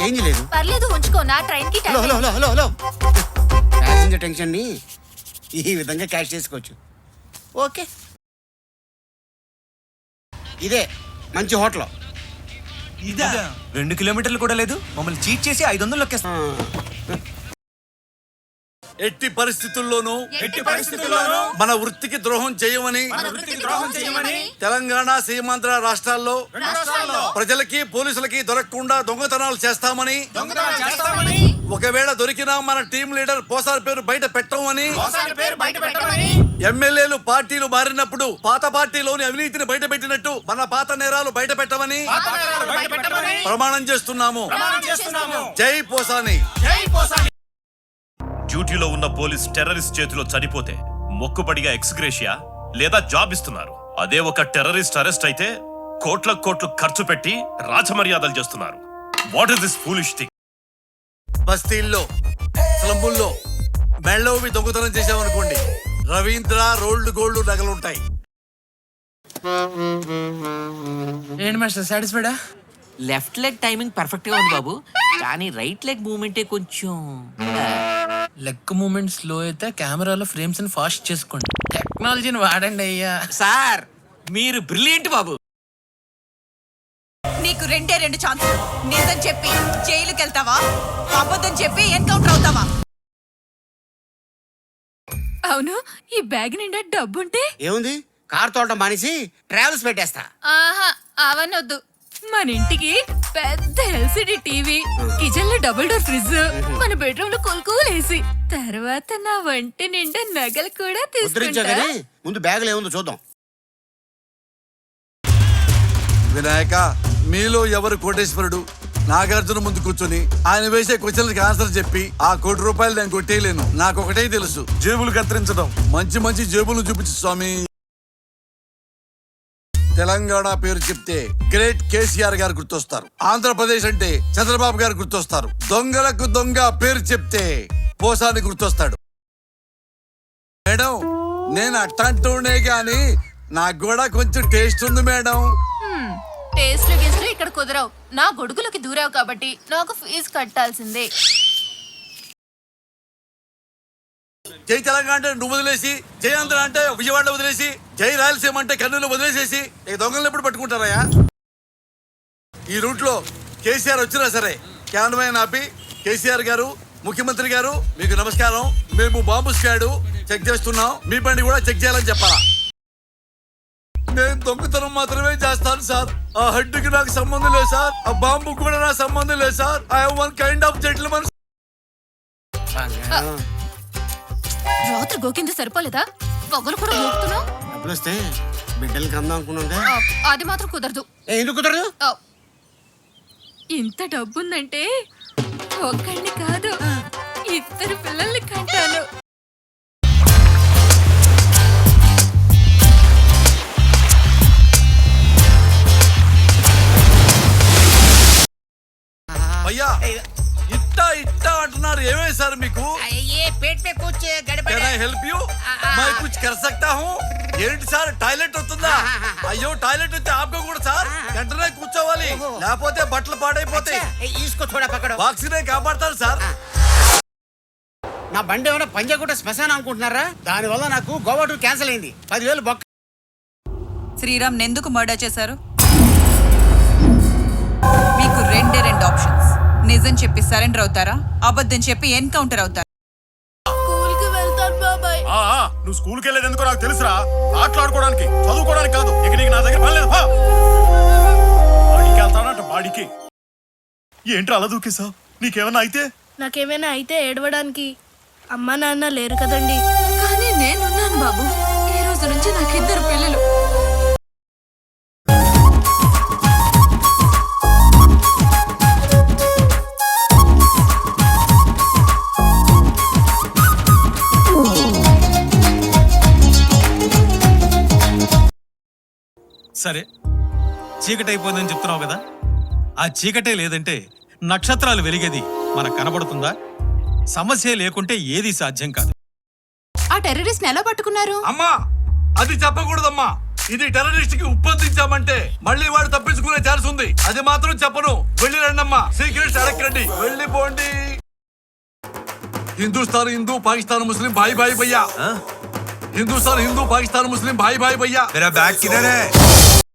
Change లేదు. పర్లేదు ఉంచుకో, నా ట్రైన్ కి time. Hello hello hello hello passenger tension ని ఈ విధంగా క్యాష్ చేసుకోవచ్చు. ఓకే, ఇదే మంచి హోటల్. 2 కిలోమీటర్లు కూడా లేదు, మమ్మల్ని చీట్ చేసి 500 లెక్కేస్తాం. ఎట్టి పరిస్థితుల్లోనూ మన వృత్తికి ద్రోహం చేయమని తెలంగాణ సీమాంధ్ర రాష్ట్రాల్లో ప్రజలకి పోలీసులకి దొరకకుండా దొంగతనాలు చేస్తామని, ఒకవేళ దొరికినా మన టీం లీడర్ పోసార్ పేరు బయట పెట్టమని, ఎమ్మెల్యేలు పార్టీలు మారినప్పుడు పాత పార్టీలోని అవినీతిని బయట పెట్టినట్టు మన పాత నేరాలు బయట పెట్టమని ప్రమాణం చేస్తున్నాము. జై పోసాని. డ్యూటీలో ఉన్న పోలీస్ టెర్రరిస్ట్ చేతిలో చనిపోతే మొక్కుబడిగా ఎక్స్గ్రేషియా లేదా జాబ్ ఇస్తున్నారు. అదే ఒక టెర్రరిస్ట్ అరెస్ట్ అయితే కోట్ల కోట్లు ఖర్చు పెట్టి రాజమర్యాదలు చేస్తున్నారు. What is this foolish thing? బస్తీల్లో స్లమ్ముల్లో మెళ్ళవి దొంగతనం చేసామనుకోండి, రవీంద్ర రోల్డ్ గోల్డ్ నగలుంటాయి. ఏంటి మాస్టర్ సాటిస్ఫైడా? లెఫ్ట్ లెగ్ టైమింగ్ పర్ఫెక్ట్ గా ఉంది బాబు, కానీ రైట్ లెగ్ మూవ్మెంటే కొంచెం. లెగ్ మూమెంట్ స్లో అయితే కెమెరాలో ఫ్రేమ్స్ ని ఫాస్ట్ చేసుకోండి. టెక్నాలజీని వాడండి అయ్యా. సార్ మీరు బ్రిలియంట్ బాబు. నీకు 2 ఛాన్స్. నిజం చెప్పి జైలుకి వెళ్తావా, అబద్ధం చెప్పి ఎన్కౌంటర్ అవుతావా? అవును, ఈ బ్యాగ్ నిండా డబ్బుంటే ఏముంది, కార్ తోటం మానేసి ట్రావెల్స్ పెట్టేస్తా. ఆహా అవనొద్దు. మన ఇంటికి పెద్ద ఎల్సిడి టీవీ, కిచెన్ లో డబుల్ డోర్ ఫ్రిడ్జ్, మన బెడ్రూమ్ లో కూల్ ఏసీ, తర్వాత నా వంటి నిండా నగలు కూడా తీసుకుంటా. ముందు బ్యాగులో ఏముందో చూద్దాం. వినాయక, మీలో ఎవరు కోటేశ్వరుడు? నాగార్జున ముందు కూర్చొని ఆయన వేసే క్వశ్చన్లకి ఆన్సర్ చెప్పి ఆ ₹1 నేను కొట్టేయలేను. నాకు ఒకటే తెలుసు, జేబులు కత్తిరించడం. మంచి మంచి జేబులు చూపించు స్వామి. తెలంగాణ పేరు చెప్తే గ్రేట్ కేసీఆర్ గారు గుర్తొస్తారు. ఆంధ్రప్రదేశ్ అంటే చంద్రబాబు గారు గుర్తొస్తారు. దొంగలకు దొంగ పేరు చెప్తే పోసాని గుర్తొస్తాడు. మేడం, నేను అట్టంటూనే గాని నాకు కూడా కొంచెం టేస్ట్ ఉంది మేడం. టేస్ట్లు గెస్ట్లు ఇక్కడ కుదరవు. నా గొడుగులకి దూరావు కాబట్టి నాకు ఫీజు కట్టాల్సిందే. జై తెలంగాణ అంటే నువ్వు వదిలేసి, జై ఆంధ్ర అంటే విజయవాడ వదిలేసి, జై రాయలసీమ అంటే కర్నూలు వదిలేసేసి ఈ దొంగలను ఎప్పుడు పట్టుకుంటారయ్యా? ఈ రూట్ లో కేసీఆర్ వచ్చినా సరే క్యాన్వాయ్ ఆపి, కేసీఆర్ గారు, ముఖ్యమంత్రి గారు మీకు నమస్కారం, మేము బాంబు స్క్వాడ్ చెక్ చేస్తున్నాం, మీ బండి కూడా చెక్ చేయాలని చెప్పాలా? నేను దొంగతనం మాత్రమే చేస్తాను సార్. ఆ హెడ్కి నాకు సంబంధం లేదు సార్, ఆ బాంబు కూడా నాకు సంబంధం లేదు sir. I have one kind of gentleman. రాత్రి గోకింది సరిపోలేదా? పొగలు కూడా గోకుతున్నావు. డబ్బులు వస్తే బిడ్డలకి అందాం అనుకున్నా. అది మాత్రం కుదరదు. ఎందుకు కుదరదు? ఇంత డబ్బుందంటే ఒక్కడిని కాదు 2 పిల్లల్ని కంటాను. అయ్యా ఇట్టా ఇట్టా అంటున్నారు, ఏమే సార్ మీకు? Can I help you? मैं कुछ कर सकता हूँ? ఏంటి సార్, టాయిలెట్ వస్తుందా? అయ్యో టాయిలెట్ వస్తే ఆపుకోకూడదు సార్, వెంటనే కూర్చోవాలి, లేకపోతే బట్టలు పాడైపోతాయి. బాక్సినే కాపాడతారు సార్. నా బండి ఏమైనా పంజాగుట్ట శ్మశానం అనుకుంటున్నారా? దానివల్ల నాకు గోవా టూర్ క్యాన్సిల్ అయింది. 10,000 బొక్క. శ్రీరామ్ ఎందుకు మర్డర్ చేశారు? మీకు 2 ఆప్షన్స్. నిజం చెప్పి సరెండర్ అవుతారా, అబద్ధం చెప్పి ఎన్కౌంటర్ అవుతారా? స్కూల్కి వెళ్తాను బాబాయ్. నువ్వు స్కూల్కి వెళ్ళేది ఎందుకో నాకు తెలుసురా, ఆటలాడుకోవడానికి, చదువుకోవడానికి కాదు. ఇక నీకు నా దగ్గర పని లేదు. బాడీకి వెళ్తానంట, బాడీకి. ఏంట్రా అలా దూకేసా? నీకేమన్నా అయితే? నాకేమైనా అయితే ఏడవడానికి అమ్మా నాన్న లేరు కదండి. కానీ నేనున్నాను బాబు. ఈ రోజు నుంచి నాకు 2 పిల్లలు. సరే, చీకటి అయిపోయిందని చెప్తున్నావు కదా, ఆ చీకటే లేదంటే నక్షత్రాలు వెలిగేది మనకు కనబడుతుందా? సమస్య లేకుంటే ఏది సాధ్యం కాదు. ఆ టెర్రరిస్ట్ ఎలా పట్టుకున్నారు? అమ్మా, అది చెప్పకూడదమ్మా. ఇది టెర్రరిస్ట్ కి ఉప్పందించామంటే మళ్ళీ వాడు తప్పించుకునే ఛాన్స్ ఉంది. ఉంది, అది మాత్రం చెప్పను. వెళ్ళి రండమ్మా, సీక్రెట్స్ అడగండి, వెళ్ళిపోండి. హిందుస్థాన్ హిందూ, పాకిస్తాన్ ముస్లిం, భాయ్ భాయ్ భయ్యా. హిందుస్థాన్ హిందూ, పాకిస్తాన్ ముస్లిం, భాయ్ భాయ్ భయ్యా. मेरा बैग किधर है?